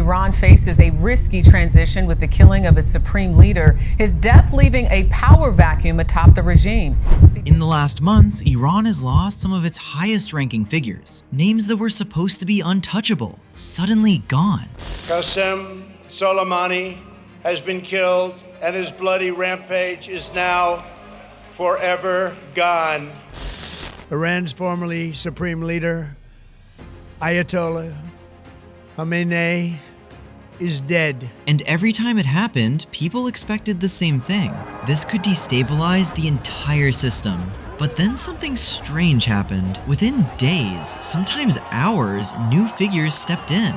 Iran faces a risky transition with the killing of its supreme leader, his death leaving a power vacuum atop the regime. In the last months, Iran has lost some of its highest-ranking figures. Names that were supposed to be untouchable, suddenly gone. Qasem Soleimani has been killed, and his bloody rampage is now forever gone. Iran's formerly supreme leader, Ayatollah Khamenei, is dead. And every time it happened, people expected the same thing. This could destabilize the entire system. But then something strange happened. Within days, sometimes hours, new figures stepped in.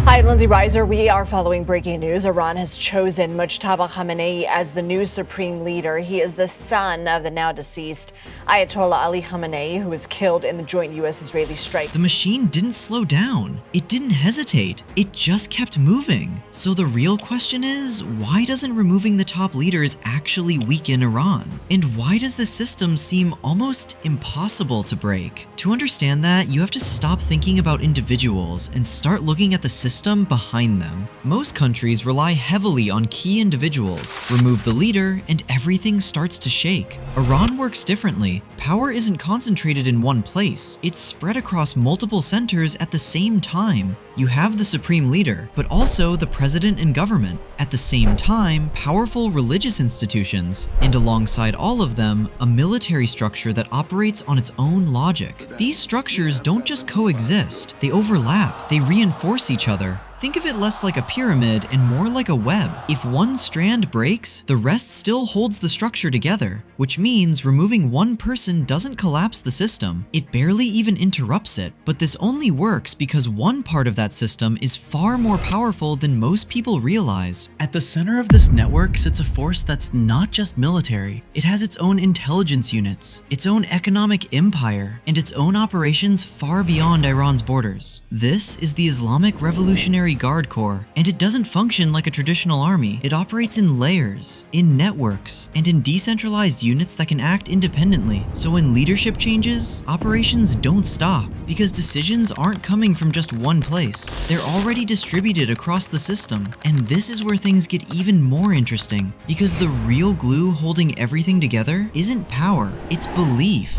Hi, I'm Lindsay Reiser. We are following breaking news. Iran has chosen Mujtaba Khamenei as the new supreme leader. He is the son of the now deceased Ayatollah Ali Khamenei, who was killed in the joint U.S.-Israeli strike. The machine didn't slow down. It didn't hesitate. It just kept moving. So the real question is, why doesn't removing the top leaders actually weaken Iran? And why does the system seem almost impossible to break? To understand that, you have to stop thinking about individuals and start looking at the system behind them. Most countries rely heavily on key individuals. Remove the leader and everything starts to shake. Iran works differently. Power isn't concentrated in one place. It's spread across multiple centers at the same time. You have the supreme leader, but also the president and government. At the same time, powerful religious institutions, and alongside all of them, a military structure that operates on its own logic. These structures don't just coexist, they overlap, they reinforce each other. Think of it less like a pyramid and more like a web. If one strand breaks, the rest still holds the structure together, which means removing one person doesn't collapse the system. It barely even interrupts it, but this only works because one part of that system is far more powerful than most people realize. At the center of this network sits a force that's not just military. It has its own intelligence units, its own economic empire, and its own operations far beyond Iran's borders. This is the Islamic Revolutionary Guard Corps, and it doesn't function like a traditional army. It operates in layers, in networks, and in decentralized units that can act independently. So when leadership changes, operations don't stop, because decisions aren't coming from just one place. They're already distributed across the system. And this is where things get even more interesting, because the real glue holding everything together isn't power, it's belief.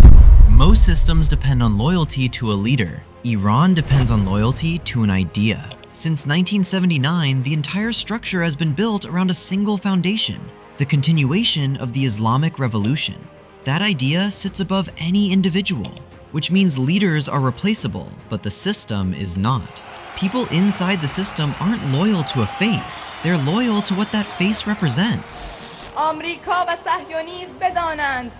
Most systems depend on loyalty to a leader. Iran depends on loyalty to an idea. Since 1979, the entire structure has been built around a single foundation, the continuation of the Islamic Revolution. That idea sits above any individual, which means leaders are replaceable, but the system is not. People inside the system aren't loyal to a face, they're loyal to what that face represents. آمریکا و صهیونیسم بدانند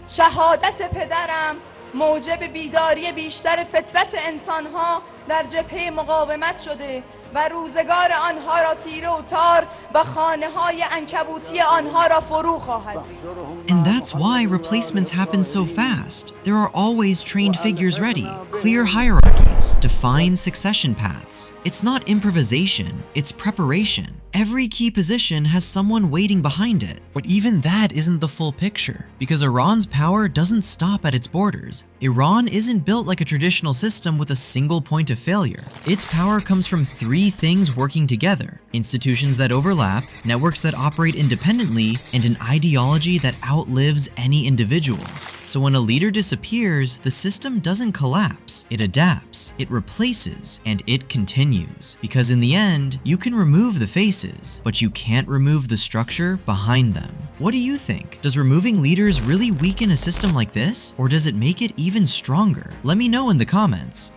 شهادت پدرم موجب بیداری بیشتر فطرت انسانها در جبهه مقاومت شده و روزگار آنها را تیره و تار و خانه‌های عنکبوتی آنها را فرو خواهد. And that's why replacements happen so fast. There are always trained figures ready, clear hierarchies, defined succession paths. It's not improvisation, it's preparation. Every key position has someone waiting behind it. But even that isn't the full picture, because Iran's power doesn't stop at its borders. Iran isn't built like a traditional system with a single point of failure. Its power comes from three things working together: institutions that overlap, networks that operate independently, and an ideology that outlives any individual. So when a leader disappears, the system doesn't collapse, it adapts, it replaces, and it continues. Because in the end, you can remove the faces, but you can't remove the structure behind them. What do you think? Does removing leaders really weaken a system like this, or does it make it even stronger? Let me know in the comments.